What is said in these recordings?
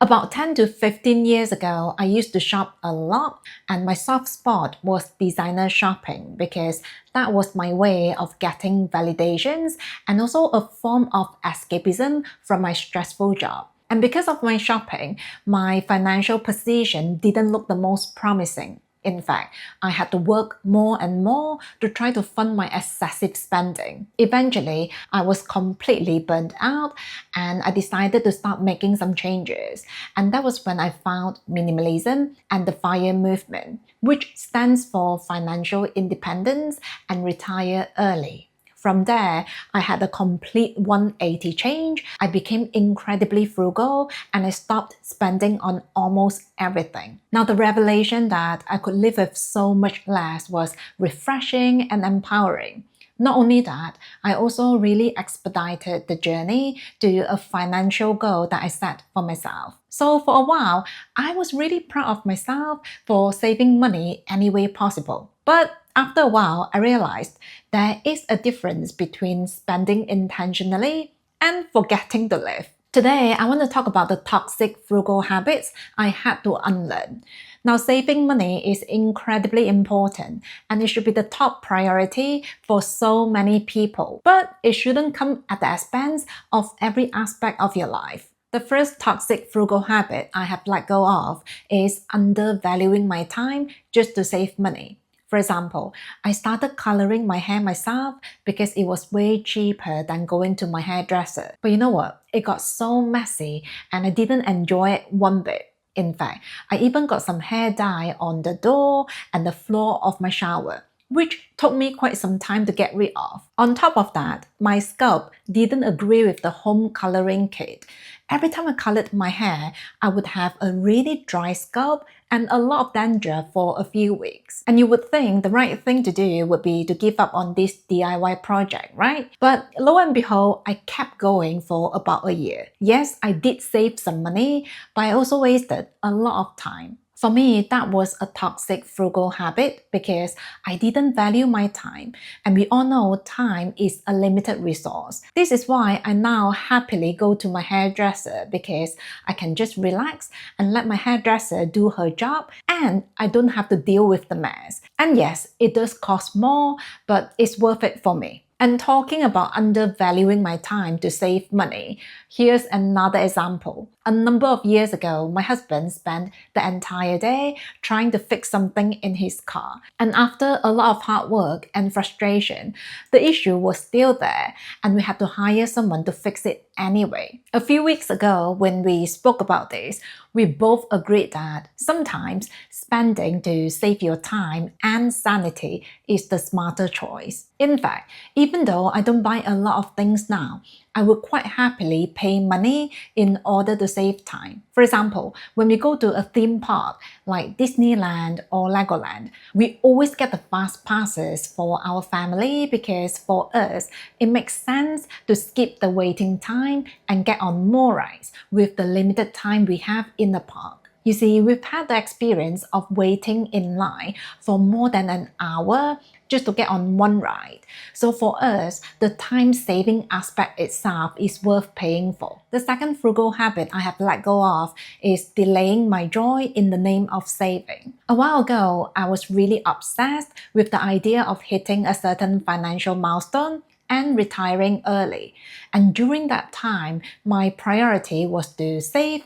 About 10 to 15 years ago, I used to shop a lot, and my soft spot was designer shopping because that was my way of getting validations and also a form of escapism from my stressful job. And because of my shopping, my financial position didn't look the most promising. In fact, I had to work more and more to try to fund my excessive spending. Eventually, I was completely burnt out and I decided to start making some changes. And that was when I found minimalism and the FIRE movement, which stands for financial independence and retire early. From there, I had a complete 180 change. I became incredibly frugal and I stopped spending on almost everything. Now, the revelation that I could live with so much less was refreshing and empowering. Not only that, I also really expedited the journey to a financial goal that I set for myself. So for a while, I was really proud of myself for saving money any way possible. But after a while, I realized there is a difference between spending intentionally and forgetting to live. Today, I want to talk about the toxic frugal habits I had to unlearn. Now, saving money is incredibly important and it should be the top priority for so many people. But it shouldn't come at the expense of every aspect of your life. The first toxic frugal habit I have let go of is undervaluing my time just to save money. For example, I started coloring my hair myself because it was way cheaper than going to my hairdresser. But you know what? It got so messy and I didn't enjoy it one bit. In fact, I even got some hair dye on the door and the floor of my shower, which took me quite some time to get rid of. On top of that, my scalp didn't agree with the home coloring kit. Every time I colored my hair, I would have a really dry scalp and a lot of dandruff for a few weeks. And you would think the right thing to do would be to give up on this DIY project, right? But lo and behold, I kept going for about a year. Yes, I did save some money, but I also wasted a lot of time. For me, that was a toxic frugal habit because I didn't value my time. And we all know time is a limited resource. This is why I now happily go to my hairdresser because I can just relax and let my hairdresser do her job and I don't have to deal with the mess. And yes, it does cost more, but it's worth it for me. And talking about undervaluing my time to save money, here's another example. A number of years ago, my husband spent the entire day trying to fix something in his car. And after a lot of hard work and frustration, the issue was still there and we had to hire someone to fix it anyway. A few weeks ago, when we spoke about this, we both agreed that sometimes spending to save your time and sanity is the smarter choice. In fact, even though I don't buy a lot of things now, I would quite happily pay money in order to save time. For example, when we go to a theme park like Disneyland or Legoland, we always get the fast passes for our family because for us, it makes sense to skip the waiting time and get on more rides with the limited time we have in the park. You see, we've had the experience of waiting in line for more than an hour just to get on one ride. So for us, the time-saving aspect itself is worth paying for. The second frugal habit I have let go of is delaying my joy in the name of saving. A while ago, I was really obsessed with the idea of hitting a certain financial milestone and retiring early. And during that time, my priority was to save,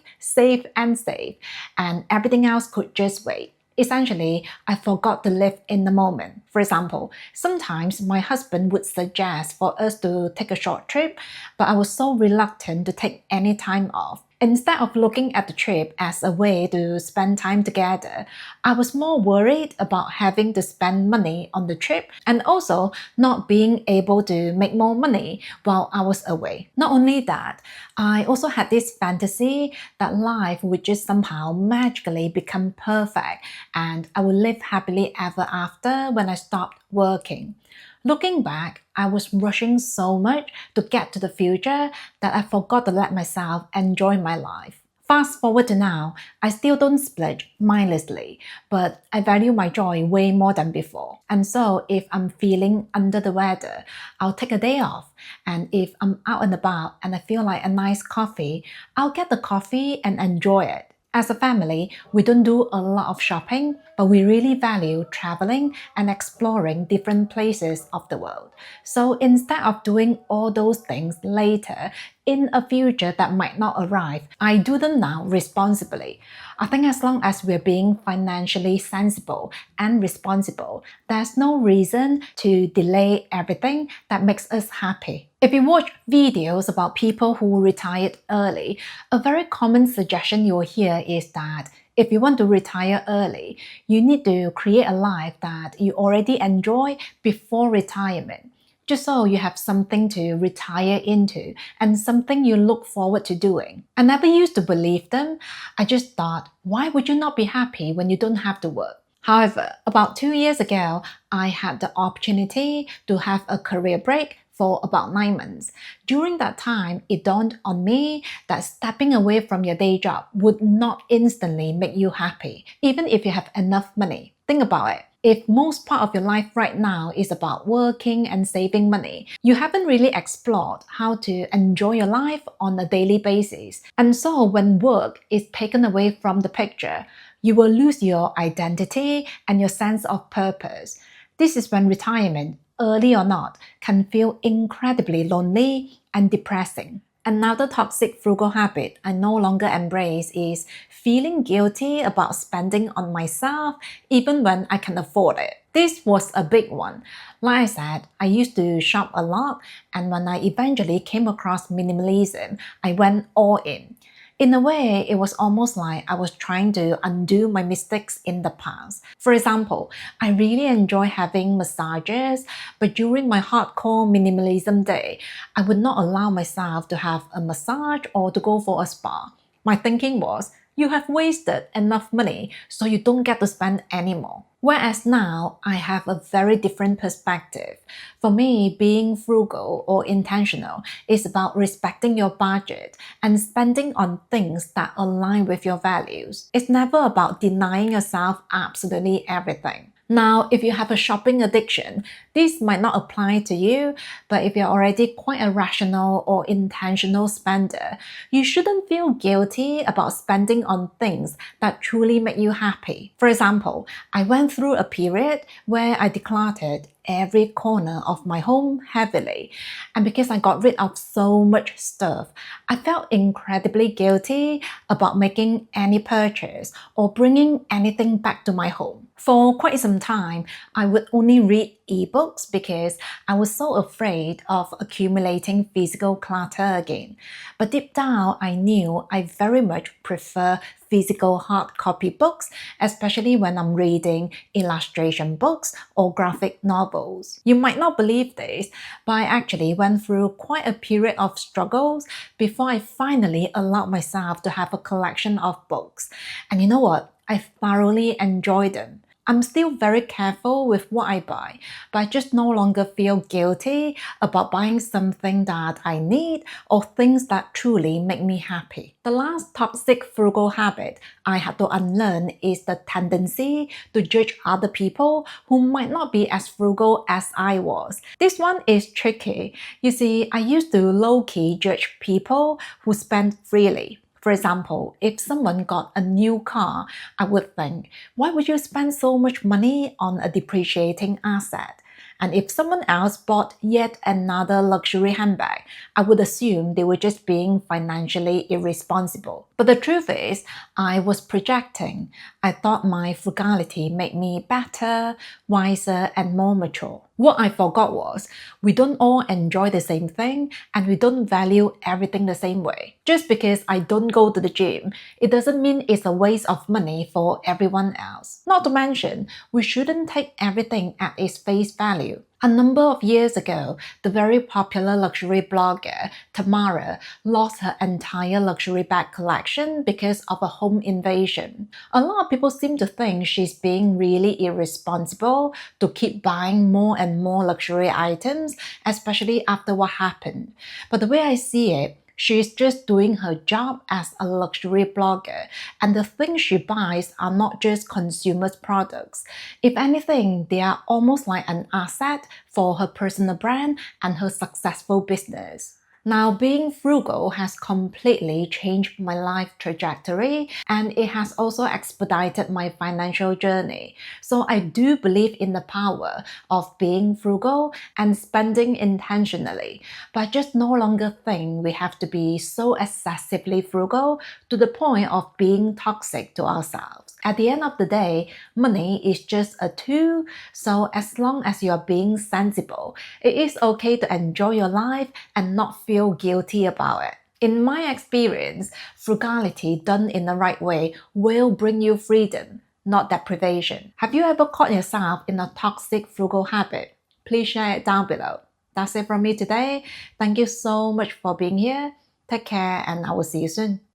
and everything else could just wait. Essentially, I forgot to live in the moment. For example, sometimes my husband would suggest for us to take a short trip, but I was so reluctant to take any time off. Instead of looking at the trip as a way to spend time together, I was more worried about having to spend money on the trip and also not being able to make more money while I was away. Not only that, I also had this fantasy that life would just somehow magically become perfect and I would live happily ever after when I stopped working. Looking back, I was rushing so much to get to the future that I forgot to let myself enjoy my life. Fast forward to now, I still don't splurge mindlessly, but I value my joy way more than before. And so if I'm feeling under the weather, I'll take a day off. And if I'm out and about and I feel like a nice coffee, I'll get the coffee and enjoy it. As a family, we don't do a lot of shopping, but we really value traveling and exploring different places of the world. So instead of doing all those things later, in a future that might not arrive, I do them now responsibly. I think as long as we're being financially sensible and responsible, there's no reason to delay everything that makes us happy. If you watch videos about people who retired early, a very common suggestion you'll hear is that if you want to retire early, you need to create a life that you already enjoy before retirement, just so you have something to retire into and something you look forward to doing. I never used to believe them. I just thought, why would you not be happy when you don't have to work? However, about 2 years ago, I had the opportunity to have a career break for about 9 months. During that time, it dawned on me that stepping away from your day job would not instantly make you happy, even if you have enough money. Think about it. If most part of your life right now is about working and saving money, you haven't really explored how to enjoy your life on a daily basis. And so when work is taken away from the picture, you will lose your identity and your sense of purpose. This is when retirement, early or not, can feel incredibly lonely and depressing. Another toxic frugal habit I no longer embrace is feeling guilty about spending on myself even when I can afford it. This was a big one. Like I said, I used to shop a lot, and when I eventually came across minimalism, I went all in. In a way, it was almost like I was trying to undo my mistakes in the past. For example, I really enjoy having massages, but during my hardcore minimalism day, I would not allow myself to have a massage or to go for a spa. My thinking was, you have wasted enough money, so you don't get to spend anymore. Whereas now, I have a very different perspective. For me, being frugal or intentional is about respecting your budget and spending on things that align with your values. It's never about denying yourself absolutely everything. Now, if you have a shopping addiction, this might not apply to you, but if you're already quite a rational or intentional spender, you shouldn't feel guilty about spending on things that truly make you happy. For example, I went through a period where I decluttered every corner of my home heavily. And because I got rid of so much stuff, I felt incredibly guilty about making any purchase or bringing anything back to my home. For quite some time, I would only read ebooks because I was so afraid of accumulating physical clutter again. But deep down, I knew I very much prefer physical hard copy books, especially when I'm reading illustration books or graphic novels. You might not believe this, but I actually went through quite a period of struggles before I finally allowed myself to have a collection of books. And you know what? I thoroughly enjoyed them. I'm still very careful with what I buy, but I just no longer feel guilty about buying something that I need or things that truly make me happy. The last toxic frugal habit I had to unlearn is the tendency to judge other people who might not be as frugal as I was. This one is tricky. You see, I used to low-key judge people who spend freely. For example, if someone got a new car, I would think, why would you spend so much money on a depreciating asset? And if someone else bought yet another luxury handbag, I would assume they were just being financially irresponsible. But the truth is, I was projecting. I thought my frugality made me better, wiser, and more mature. What I forgot was, we don't all enjoy the same thing and we don't value everything the same way. Just because I don't go to the gym, it doesn't mean it's a waste of money for everyone else. Not to mention, we shouldn't take everything at its face value. A number of years ago, the very popular luxury blogger Tamara lost her entire luxury bag collection because of a home invasion. A lot of people seem to think she's being really irresponsible to keep buying more and more luxury items, especially after what happened. But the way I see it, She's just doing her job as a luxury blogger, and the things she buys are not just consumer products. If anything, they are almost like an asset for her personal brand and her successful business. Now, being frugal has completely changed my life trajectory, and it has also expedited my financial journey. So I do believe in the power of being frugal and spending intentionally, but just no longer think we have to be so excessively frugal to the point of being toxic to ourselves. At the end of the day, money is just a tool, so as long as you're being sensible, it is okay to enjoy your life and not feel guilty about it. In my experience, frugality done in the right way will bring you freedom, not deprivation. Have you ever caught yourself in a toxic frugal habit? Please share it down below. That's it from me today. Thank you so much for being here. Take care, and I will see you soon.